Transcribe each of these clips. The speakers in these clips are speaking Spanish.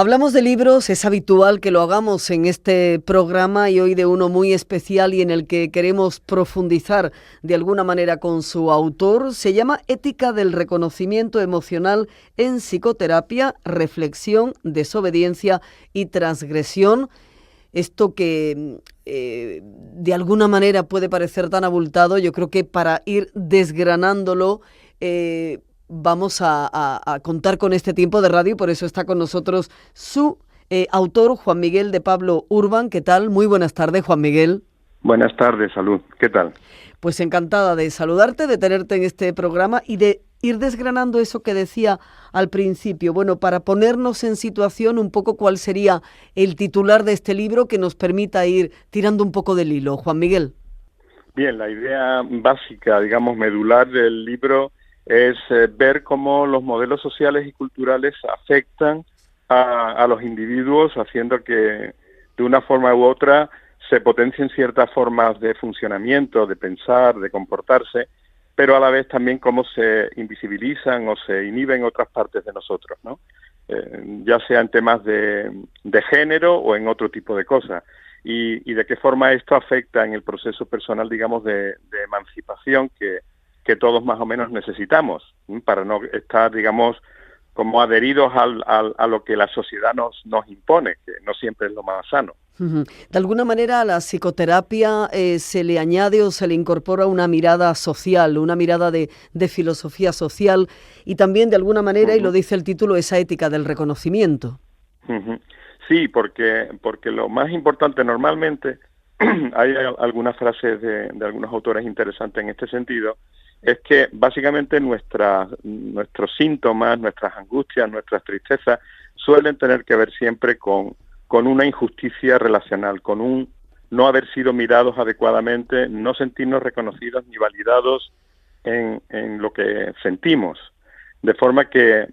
Hablamos de libros, es habitual que lo hagamos en este programa y hoy de uno muy especial y en el que queremos profundizar de alguna manera con su autor. Se llama Ética del reconocimiento emocional en psicoterapia, reflexión, desobediencia y transgresión. Esto que de alguna manera puede parecer tan abultado, yo creo que para ir desgranándolo vamos a contar con este tiempo de radio y por eso está con nosotros su autor, Juan Miguel de Pablo Urban. ¿Qué tal? Muy buenas tardes, Juan Miguel. Buenas tardes, Salud. ¿Qué tal? Pues encantada de saludarte, de tenerte en este programa y de ir desgranando eso que decía al principio. Bueno, para ponernos en situación un poco cuál sería el titular de este libro que nos permita ir tirando un poco del hilo. Juan Miguel. Bien, la idea básica, digamos, medular del libro es ver cómo los modelos sociales y culturales afectan a los individuos, haciendo que de una forma u otra se potencien ciertas formas de funcionamiento, de pensar, de comportarse, pero a la vez también cómo se invisibilizan o se inhiben otras partes de nosotros, ¿no? Ya sea en temas de género o en otro tipo de cosas. Y de qué forma esto afecta en el proceso personal, digamos, de emancipación que todos más o menos necesitamos, para no estar, digamos, como adheridos a lo que la sociedad nos impone, que no siempre es lo más sano. De alguna manera a la psicoterapia se le añade o se le incorpora una mirada social, una mirada de filosofía social y también de alguna manera, y lo dice el título, esa ética del reconocimiento. Sí, porque lo más importante normalmente, hay algunas frases de algunos autores interesantes en este sentido, es que básicamente nuestros síntomas, nuestras angustias, nuestras tristezas suelen tener que ver siempre con una injusticia relacional, con un no haber sido mirados adecuadamente, no sentirnos reconocidos ni validados en lo que sentimos. De forma que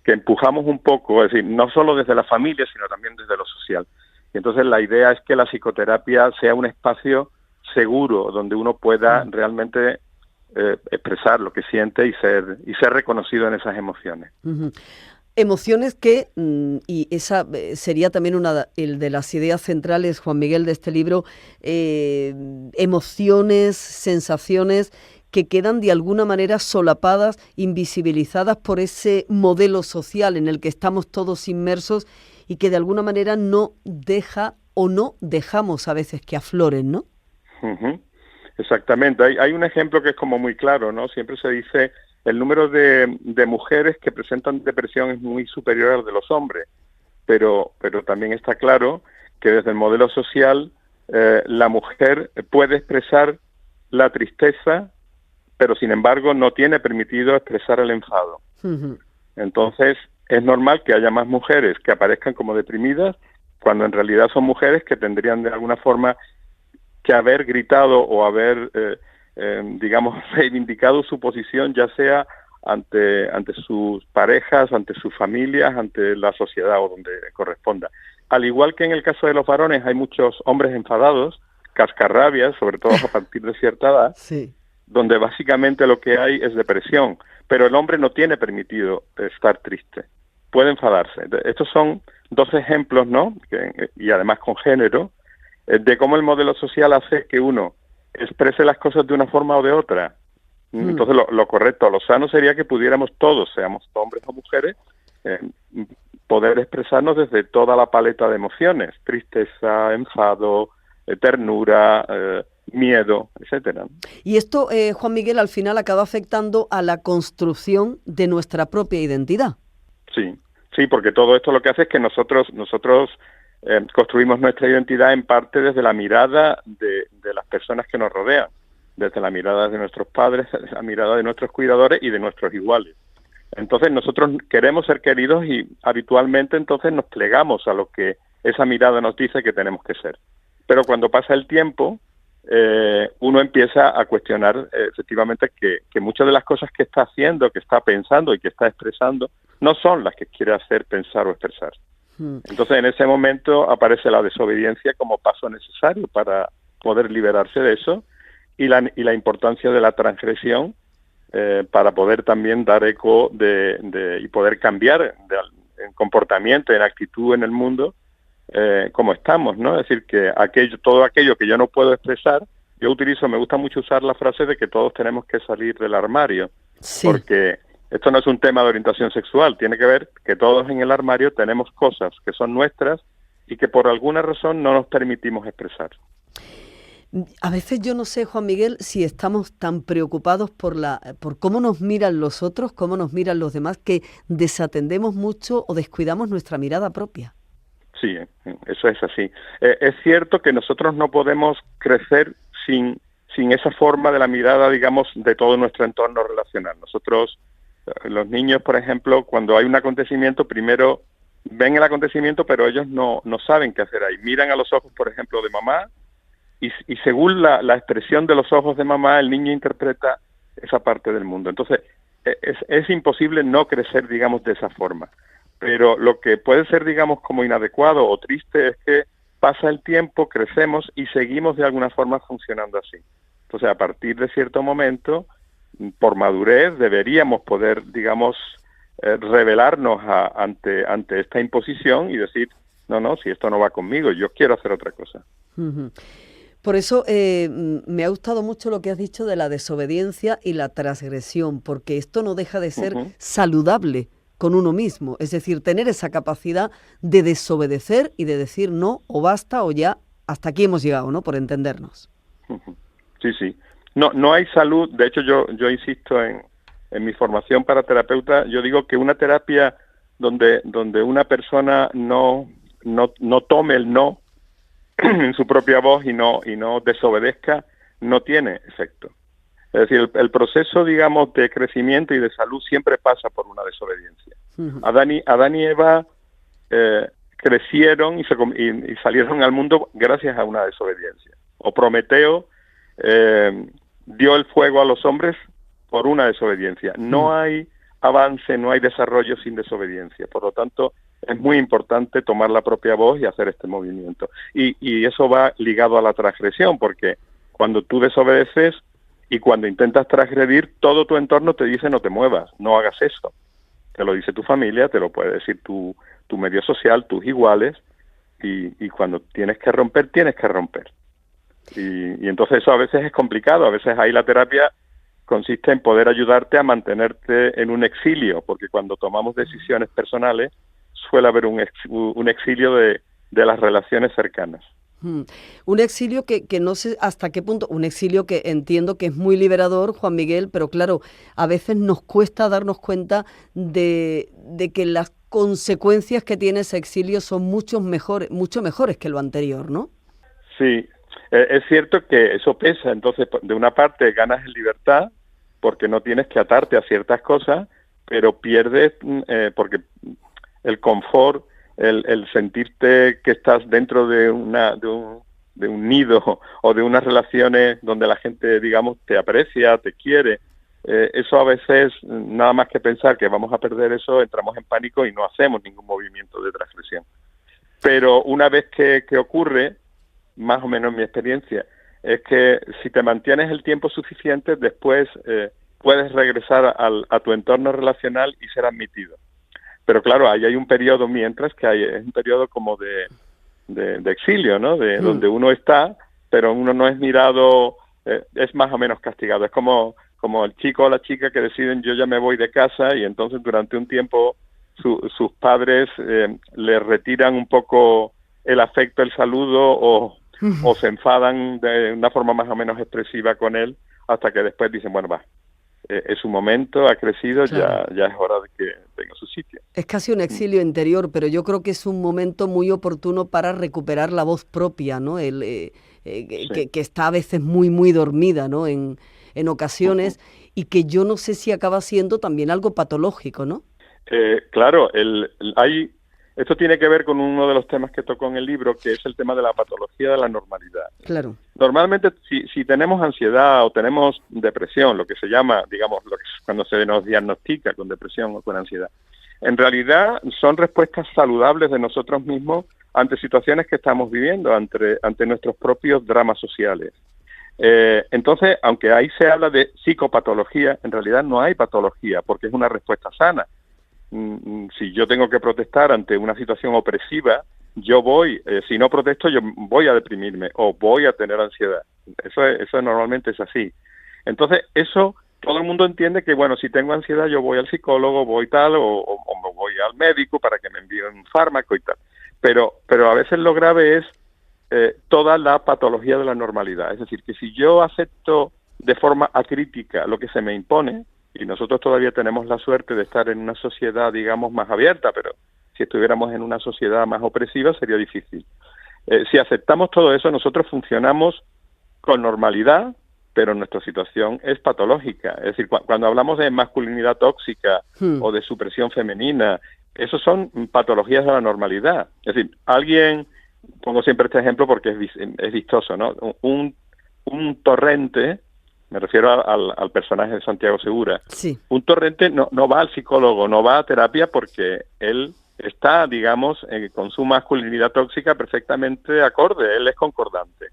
empujamos un poco, es decir, no solo desde la familia, sino también desde lo social. Y entonces la idea es que la psicoterapia sea un espacio seguro, donde uno pueda realmente expresar lo que siente y ser reconocido en esas emociones. Emociones que, y esa sería también el de las ideas centrales, Juan Miguel, de este libro, emociones, sensaciones que quedan de alguna manera solapadas, invisibilizadas por ese modelo social en el que estamos todos inmersos y que de alguna manera no deja o no dejamos a veces que afloren, ¿no? Exactamente. Hay un ejemplo que es como muy claro, ¿no? Siempre se dice el número de mujeres que presentan depresión es muy superior al de los hombres, pero también está claro que desde el modelo social la mujer puede expresar la tristeza, pero sin embargo no tiene permitido expresar el enfado. Entonces es normal que haya más mujeres que aparezcan como deprimidas cuando en realidad son mujeres que tendrían de alguna forma que haber gritado o haber, digamos, reivindicado su posición, ya sea ante sus parejas, ante sus familias, ante la sociedad o donde corresponda. Al igual que en el caso de los varones, hay muchos hombres enfadados, cascarrabias, sobre todo a partir de cierta edad, sí, donde básicamente lo que hay es depresión, pero el hombre no tiene permitido estar triste, puede enfadarse. Estos son dos ejemplos, ¿no? Y además con género, de cómo el modelo social hace que uno exprese las cosas de una forma o de otra. Entonces lo correcto, lo sano sería que pudiéramos todos, seamos hombres o mujeres, poder expresarnos desde toda la paleta de emociones, tristeza, enfado, ternura, miedo, etcétera. Y esto, Juan Miguel, al final acaba afectando a la construcción de nuestra propia identidad. Sí, porque todo esto lo que hace es que nosotros construimos nuestra identidad en parte desde la mirada de las personas que nos rodean, desde la mirada de nuestros padres, desde la mirada de nuestros cuidadores y de nuestros iguales. Entonces nosotros queremos ser queridos y habitualmente entonces nos plegamos a lo que esa mirada nos dice que tenemos que ser. Pero cuando pasa el tiempo, uno empieza a cuestionar efectivamente que muchas de las cosas que está haciendo, que está pensando y que está expresando, no son las que quiere hacer, pensar o expresar. Entonces en ese momento aparece la desobediencia como paso necesario para poder liberarse de eso y la importancia de la transgresión para poder también dar eco y poder cambiar en comportamiento, en actitud en el mundo, como estamos, ¿no? Es decir, que todo aquello que yo no puedo expresar, me gusta mucho usar la frase de que todos tenemos que salir del armario, Sí. porque esto no es un tema de orientación sexual, tiene que ver que todos en el armario tenemos cosas que son nuestras y que por alguna razón no nos permitimos expresar. A veces yo no sé, Juan Miguel, si estamos tan preocupados por cómo nos miran los otros, cómo nos miran los demás, que desatendemos mucho o descuidamos nuestra mirada propia. Sí, eso es así. Es cierto que nosotros no podemos crecer sin esa forma de la mirada, digamos, de todo nuestro entorno relacional. Nosotros, los niños, por ejemplo, cuando hay un acontecimiento, primero ven el acontecimiento, pero ellos no saben qué hacer ahí. Miran a los ojos, por ejemplo, de mamá, y según la expresión de los ojos de mamá, el niño interpreta esa parte del mundo. Entonces, es imposible no crecer, digamos, de esa forma. Pero lo que puede ser, digamos, como inadecuado o triste es que pasa el tiempo, crecemos y seguimos de alguna forma funcionando así. Entonces, a partir de cierto momento, por madurez, deberíamos poder, digamos, rebelarnos ante esta imposición y decir, no, si esto no va conmigo, yo quiero hacer otra cosa. Uh-huh. Por eso me ha gustado mucho lo que has dicho de la desobediencia y la transgresión, porque esto no deja de ser saludable con uno mismo, es decir, tener esa capacidad de desobedecer y de decir no, o basta, o ya, hasta aquí hemos llegado, ¿no? Por entendernos. Sí. No hay salud, de hecho yo insisto en mi formación para terapeuta, yo digo que una terapia donde una persona no tome el no en su propia voz y no desobedezca, no tiene efecto. Es decir, el proceso, digamos, de crecimiento y de salud siempre pasa por una desobediencia. Uh-huh. Adán y Eva crecieron y salieron al mundo gracias a una desobediencia. O Prometeo dio el fuego a los hombres por una desobediencia. No hay avance, no hay desarrollo sin desobediencia. Por lo tanto, es muy importante tomar la propia voz y hacer este movimiento. Y eso va ligado a la transgresión, porque cuando tú desobedeces y cuando intentas transgredir, todo tu entorno te dice no te muevas, no hagas eso. Te lo dice tu familia, te lo puede decir tu medio social, tus iguales, y cuando tienes que romper, tienes que romper. Y entonces eso a veces es complicado, a veces ahí la terapia consiste en poder ayudarte a mantenerte en un exilio, porque cuando tomamos decisiones personales suele haber un exilio de las relaciones cercanas. Un exilio que no sé hasta qué punto, un exilio que entiendo que es muy liberador, Juan Miguel, pero claro, a veces nos cuesta darnos cuenta de que las consecuencias que tiene ese exilio son mucho mejores que lo anterior, ¿no? Sí, es cierto que eso pesa, entonces de una parte ganas en libertad porque no tienes que atarte a ciertas cosas, pero pierdes porque el confort, el sentirte que estás dentro de un nido o de unas relaciones donde la gente, digamos, te aprecia, te quiere, eso a veces, nada más que pensar que vamos a perder eso, entramos en pánico y no hacemos ningún movimiento de transgresión. Pero una vez que ocurre, más o menos mi experiencia, es que si te mantienes el tiempo suficiente, después puedes regresar a tu entorno relacional y ser admitido. Pero claro, ahí hay un periodo mientras que es un periodo como de exilio, ¿no? Donde uno está, pero uno no es mirado, es más o menos castigado. Es como el chico o la chica que deciden yo ya me voy de casa y entonces durante un tiempo sus padres le retiran un poco el afecto, el saludo o se enfadan de una forma más o menos expresiva con él hasta que después dicen, bueno, va. Es su momento, ha crecido, claro. ya es hora de que tenga su sitio. Es casi un exilio interior, pero yo creo que es un momento muy oportuno para recuperar la voz propia, ¿no? Sí. que está a veces muy, muy dormida, ¿no? En ocasiones, y que yo no sé si acaba siendo también algo patológico, ¿no? Claro, esto tiene que ver con uno de los temas que tocó en el libro, que es el tema de la patología de la normalidad. Claro. Normalmente, si tenemos ansiedad o tenemos depresión, lo que se llama, digamos, cuando se nos diagnostica con depresión o con ansiedad, en realidad son respuestas saludables de nosotros mismos ante situaciones que estamos viviendo, ante nuestros propios dramas sociales. Entonces, aunque ahí se habla de psicopatología, en realidad no hay patología, porque es una respuesta sana. si yo tengo que protestar ante una situación opresiva, yo voy, si no protesto, yo voy a deprimirme o voy a tener ansiedad. Eso normalmente es así. Entonces, eso todo el mundo entiende que, bueno, si tengo ansiedad, yo voy al psicólogo, voy tal, o me voy al médico para que me envíen un fármaco y tal. Pero a veces lo grave es toda la patología de la normalidad. Es decir, que si yo acepto de forma acrítica lo que se me impone, y nosotros todavía tenemos la suerte de estar en una sociedad, digamos, más abierta, pero si estuviéramos en una sociedad más opresiva sería difícil. Si aceptamos todo eso, nosotros funcionamos con normalidad, pero nuestra situación es patológica. Es decir, cuando hablamos de masculinidad tóxica o de supresión femenina, esos son patologías de la normalidad. Es decir, pongo siempre este ejemplo porque es vistoso, ¿no? Un torrente, me refiero al personaje de Santiago Segura, sí. Un torrente no va al psicólogo, no va a terapia porque él está, digamos, con su masculinidad tóxica perfectamente acorde, él es concordante.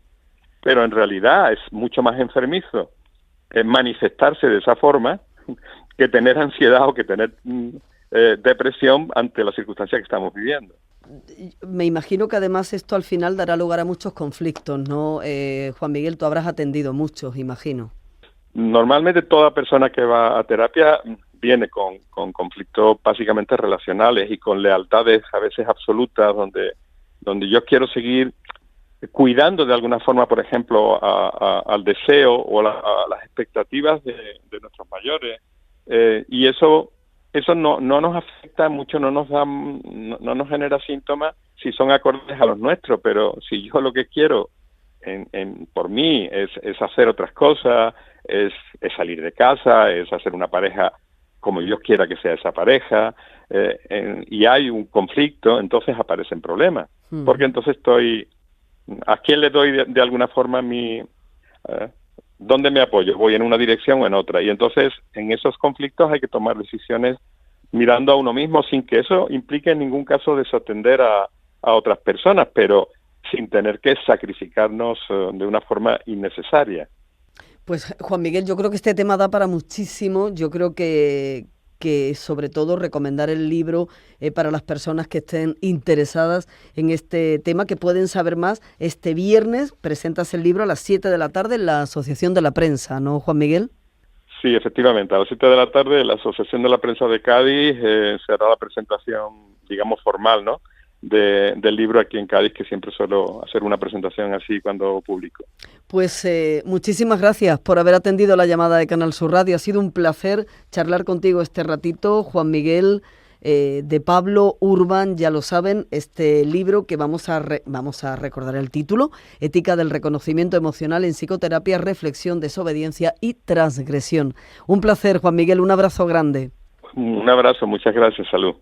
Pero en realidad es mucho más enfermizo manifestarse de esa forma que tener ansiedad o que tener depresión ante la circunstancia que estamos viviendo. Me imagino que además esto al final dará lugar a muchos conflictos, ¿no? Juan Miguel, tú habrás atendido muchos, imagino. Normalmente toda persona que va a terapia viene con conflictos básicamente relacionales y con lealtades a veces absolutas, donde yo quiero seguir cuidando de alguna forma, por ejemplo, al deseo o a las expectativas de nuestros mayores. Y eso no nos afecta mucho, no nos genera síntomas si son acordes a los nuestros, pero si yo lo que quiero por mí es hacer otras cosas, es salir de casa, es hacer una pareja como yo quiera que sea esa pareja, y hay un conflicto, entonces aparecen problemas. Porque entonces ¿a quién le doy de alguna forma dónde me apoyo? ¿Voy en una dirección o en otra? Y entonces en esos conflictos hay que tomar decisiones mirando a uno mismo sin que eso implique en ningún caso desatender a otras personas, pero sin tener que sacrificarnos de una forma innecesaria. Pues Juan Miguel, yo creo que este tema da para muchísimo. Yo creo que sobre todo recomendar el libro para las personas que estén interesadas en este tema, que pueden saber más. Este viernes presentas el libro a las 7 de la tarde en la Asociación de la Prensa, ¿no, Juan Miguel? Sí, efectivamente. A las 7 de la tarde en la Asociación de la Prensa de Cádiz se hará la presentación, digamos, formal, ¿no?, del libro aquí en Cádiz, que siempre suelo hacer una presentación así cuando publico. Pues muchísimas gracias por haber atendido la llamada de Canal Sur Radio. Ha sido un placer charlar contigo este ratito, Juan Miguel, de Pablo Urban. Ya lo saben, este libro que vamos a recordar el título: Ética del reconocimiento emocional en psicoterapia, reflexión, desobediencia y transgresión. Un placer, Juan Miguel, un abrazo grande. Un abrazo, muchas gracias, salud.